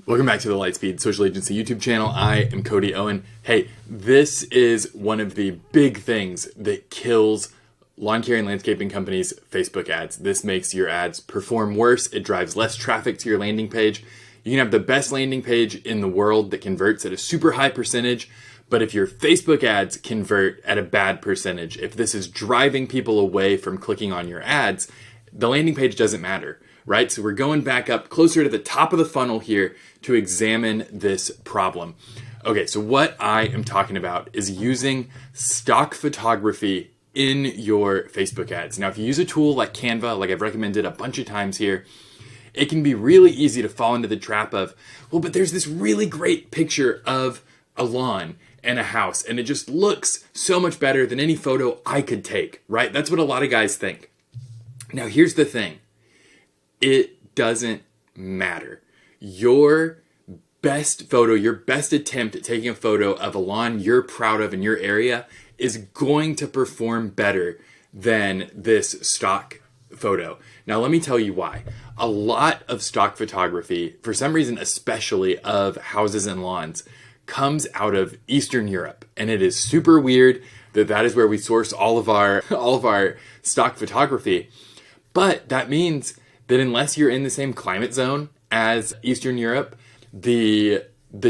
Welcome back to the Lightspeed Social Agency YouTube channel. I am Cody Owen. Hey, this is one of the big things that kills lawn care and landscaping companies' Facebook ads. This makes your ads perform worse. It drives less traffic to your landing page. You can have the best landing page in the world that converts at a super high percentage, but if your Facebook ads convert at a bad percentage, if this is driving people away from clicking on your ads, the landing page doesn't matter. Right? So we're going back up closer to the top of the funnel here to examine this problem. Okay, so what I am talking about is using stock photography in your Facebook ads. Now, if you use a tool like Canva, like I've recommended a bunch of times here, it can be really easy to fall into the trap of, well, but there's this really great picture of a lawn and a house, and it just looks so much better than any photo I could take, right? That's what a lot of guys think. Now, here's the thing. It doesn't matter. Your best photo, your best attempt at taking a photo of a lawn you're proud of in your area is going to perform better than this stock photo. Now, let me tell you why. A lot of stock photography, for some reason, especially of houses and lawns, comes out of Eastern Europe. And it is super weird that that is where we source all of our stock photography. But that means that unless you're in the same climate zone as Eastern Europe, the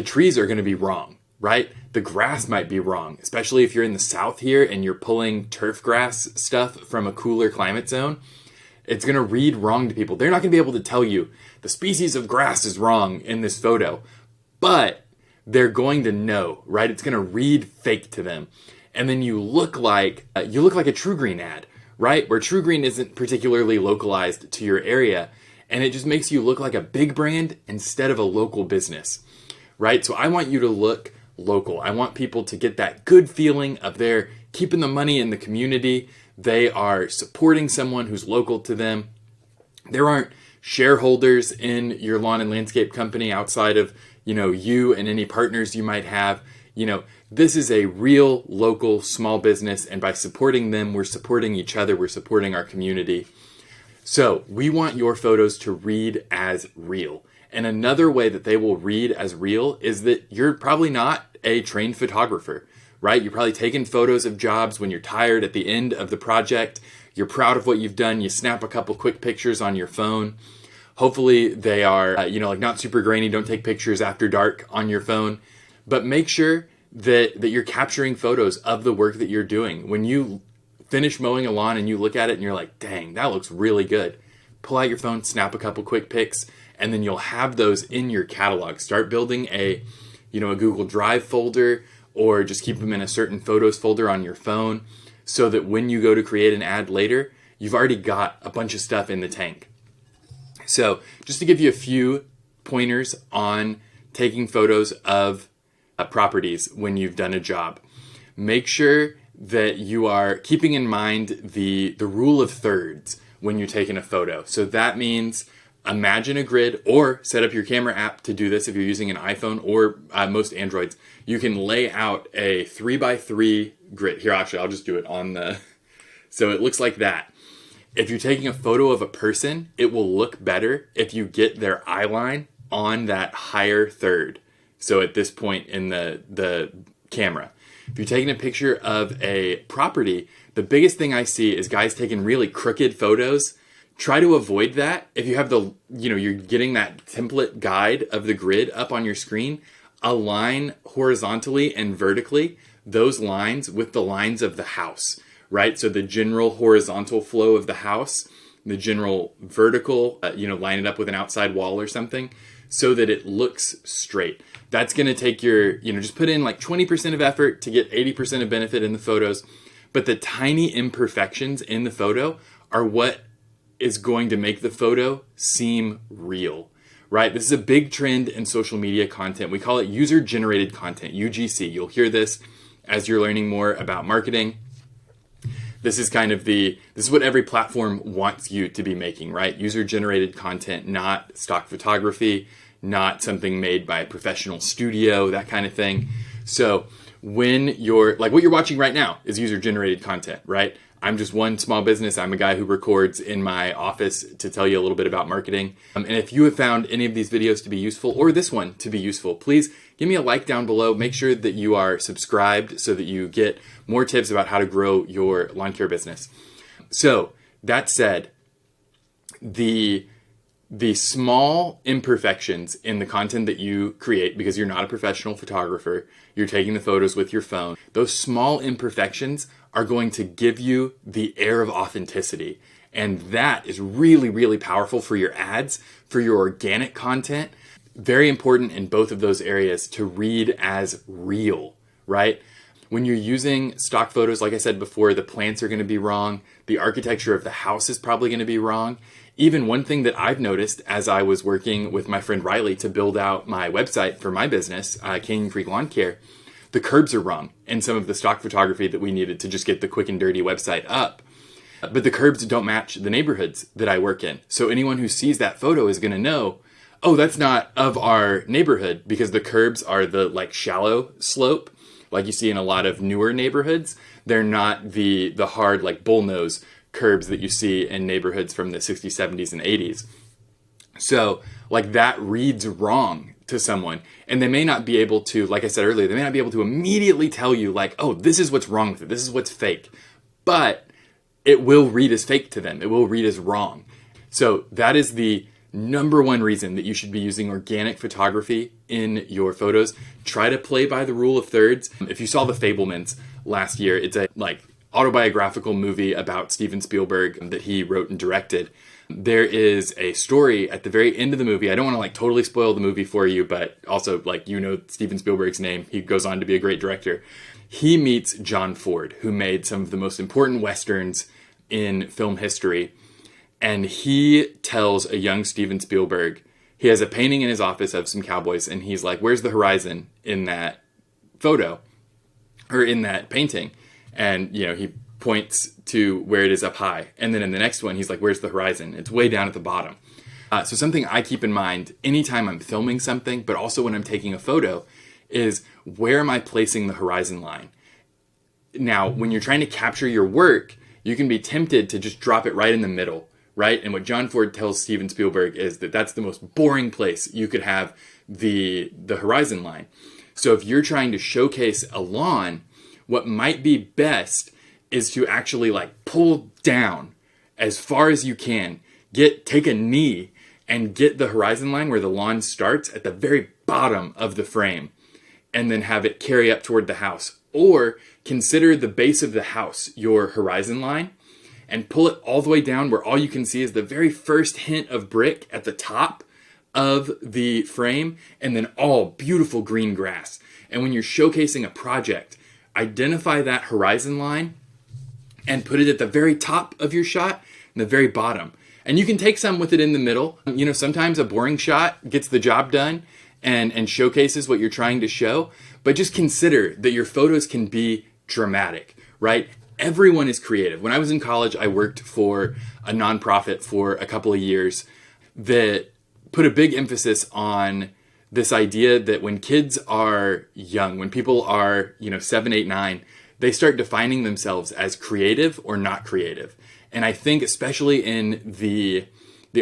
trees are going to be wrong, right? The grass might be wrong, especially if you're in the south here and you're pulling turf grass stuff from a cooler climate zone. It's going to read wrong to people. They're not going to be able to tell you the species of grass is wrong in this photo, but they're going to know, right? It's going to read fake to them. And then you look like a True Green ad, right? Where True Green isn't particularly localized to your area, and it just makes you look like a big brand instead of a local business, right? So I want you to look local. I want people to get that good feeling of they're keeping the money in the community. They are supporting someone who's local to them. There aren't shareholders in your lawn and landscape company outside of, you and any partners you might have. This is a real local small business, and by supporting them, we're supporting each other, we're supporting our community. So we want your photos to read as real. And another way that they will read as real is that you're probably not a trained photographer, right? You're probably taking photos of jobs when you're tired at the end of the project. You're proud of what you've done. You snap a couple quick pictures on your phone. Hopefully they are, not super grainy. Don't take pictures after dark on your phone. But make sure that you're capturing photos of the work that you're doing. When you finish mowing a lawn and you look at it and you're like, dang, that looks really good. Pull out your phone, snap a couple quick pics, and then you'll have those in your catalog. Start building a Google Drive folder, or just keep them in a certain photos folder on your phone so that when you go to create an ad later, you've already got a bunch of stuff in the tank. So just to give you a few pointers on taking photos of properties when you've done a job. Make sure that you are keeping in mind the rule of thirds when you're taking a photo. So that means imagine a grid, or set up your camera app to do this if you're using an iPhone or most Androids. You can lay out a 3x3 grid. Here, actually, I'll just do it on the... So it looks like that. If you're taking a photo of a person, it will look better if you get their eye line on that higher third. So at this point in the camera, if you're taking a picture of a property, the biggest thing I see is guys taking really crooked photos. Try to avoid that. If you have you're getting that template guide of the grid up on your screen, align horizontally and vertically those lines with the lines of the house, right? So the general horizontal flow of the house, the general vertical, line it up with an outside wall or something so that it looks straight. That's going to take your, just put in like 20% of effort to get 80% of benefit in the photos. But the tiny imperfections in the photo are what is going to make the photo seem real, right? This is a big trend in social media content. We call it user-generated content, UGC. You'll hear this as you're learning more about marketing. This is this is what every platform wants you to be making, right? User-generated content, not stock photography, not something made by a professional studio, that kind of thing. So when you're, like what you're watching right now is user-generated content, right? I'm just one small business. I'm a guy who records in my office to tell you a little bit about marketing. And if you have found any of these videos to be useful, or this one to be useful, please give me a like down below. Make sure that you are subscribed so that you get more tips about how to grow your lawn care business. So that said, the small imperfections in the content that you create, because you're not a professional photographer, you're taking the photos with your phone, those small imperfections are going to give you the air of authenticity. And that is really, really powerful for your ads, for your organic content. Very important in both of those areas to read as real, right? When you're using stock photos, like I said before, the plants are going to be wrong. The architecture of the house is probably going to be wrong. Even one thing that I've noticed as I was working with my friend Riley to build out my website for my business, Canyon Creek Lawn Care, the curbs are wrong in some of the stock photography that we needed to just get the quick and dirty website up. But the curbs don't match the neighborhoods that I work in. So anyone who sees that photo is going to know, oh, that's not of our neighborhood, because the curbs are the like shallow slope, like you see in a lot of newer neighborhoods. They're not the hard like bullnose curbs that you see in neighborhoods from the 60s, 70s, and 80s. So like that reads wrong to someone, and they may not be able to, like I said earlier, they may not be able to immediately tell you like, oh, this is what's wrong with it, this is what's fake, but it will read as fake to them. It will read as wrong. So that is the number one reason that you should be using organic photography in your photos. Try to play by the rule of thirds. If you saw The Fabelmans last year, it's a like autobiographical movie about Steven Spielberg that he wrote and directed. There is a story at the very end of the movie. I don't want to like totally spoil the movie for you, but also like, you know, Steven Spielberg's name. He goes on to be a great director. He meets John Ford, who made some of the most important Westerns in film history. And he tells a young Steven Spielberg, he has a painting in his office of some cowboys, and he's like, where's the horizon in that photo or in that painting? And, you know, he points to where it is up high. And then in the next one, he's like, where's the horizon? It's way down at the bottom. So something I keep in mind anytime I'm filming something, but also when I'm taking a photo, is where am I placing the horizon line? Now, when you're trying to capture your work, you can be tempted to just drop it right in the middle, right? And what John Ford tells Steven Spielberg is that that's the most boring place you could have the horizon line. So if you're trying to showcase a lawn, what might be best is to actually like pull down as far as you can, take a knee and get the horizon line where the lawn starts at the very bottom of the frame, and then have it carry up toward the house. Or consider the base of the house your horizon line, and pull it all the way down where all you can see is the very first hint of brick at the top of the frame, and then all beautiful green grass. And when you're showcasing a project, identify that horizon line and put it at the very top of your shot and the very bottom. And you can take some with it in the middle. You know, sometimes a boring shot gets the job done and showcases what you're trying to show. But just consider that your photos can be dramatic, right? Everyone is creative. When I was in college, I worked for a nonprofit for a couple of years that put a big emphasis on this idea that when kids are young, when people are, 7, 8, 9, they start defining themselves as creative or not creative. And I think especially in the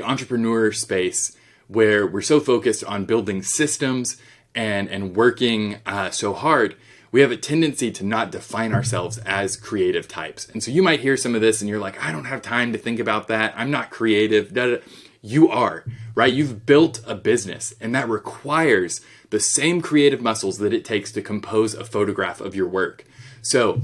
entrepreneur space, where we're so focused on building systems and working so hard, we have a tendency to not define ourselves as creative types. And so you might hear some of this and you're like, I don't have time to think about that. I'm not creative. Da, da, da. You are, right? You've built a business, and that requires the same creative muscles that it takes to compose a photograph of your work. So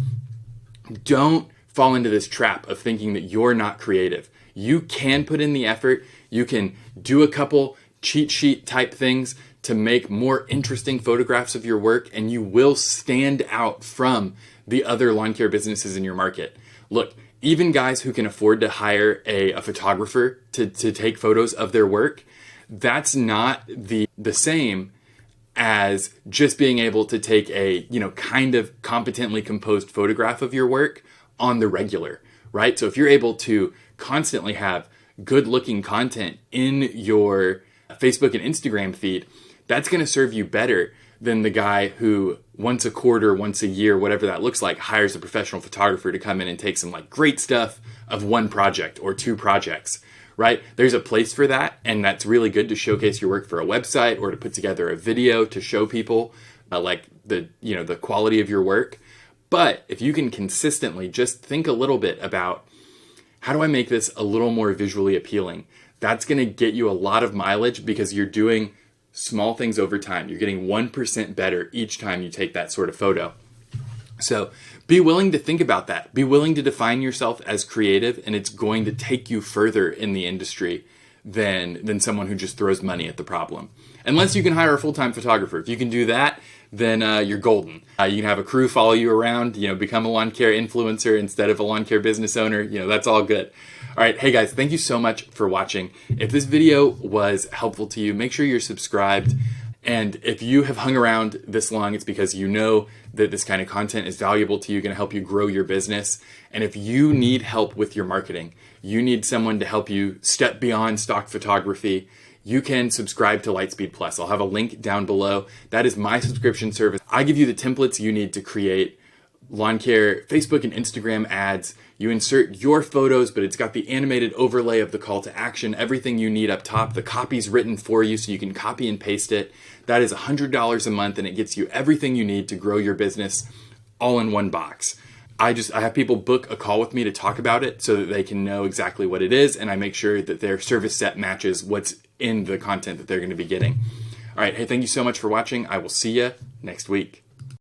don't fall into this trap of thinking that you're not creative. You can put in the effort. You can do a couple cheat sheet type things to make more interesting photographs of your work, and you will stand out from the other lawn care businesses in your market. Look, even guys who can afford to hire a photographer to take photos of their work, that's not the same as just being able to take a, kind of competently composed photograph of your work on the regular, right? So if you're able to constantly have good looking content in your Facebook and Instagram feed, that's going to serve you better than the guy who once a quarter, once a year, whatever that looks like, hires a professional photographer to come in and take some like great stuff of one project or two projects, right? There's a place for that, and that's really good to showcase your work for a website or to put together a video to show people like the quality of your work. But if you can consistently just think a little bit about, how do I make this a little more visually appealing? That's going to get you a lot of mileage because you're doing small things over time. You're getting 1% better each time you take that sort of photo. So be willing to think about that. Be willing to define yourself as creative, and it's going to take you further in the industry than someone who just throws money at the problem. Unless you can hire a full-time photographer. If you can do that, then you're golden. You can have a crew follow you around, become a lawn care influencer instead of a lawn care business owner. That's all good. All right. Hey guys, thank you so much for watching. If this video was helpful to you, make sure you're subscribed. And if you have hung around this long, it's because you know that this kind of content is valuable to you, going to help you grow your business. And if you need help with your marketing, you need someone to help you step beyond stock photography, you can subscribe to Lightspeed Plus. I'll have a link down below. That is my subscription service. I give you the templates you need to create lawn care Facebook and Instagram ads. You insert your photos, but it's got the animated overlay of the call to action, everything you need up top. The copy's written for you so you can copy and paste it. That is $100 a month, and it gets you everything you need to grow your business all in one box. I have people book a call with me to talk about it so that they can know exactly what it is, and I make sure that their service set matches what's in the content that they're going to be getting. All right, hey, thank you so much for watching. I will see you next week.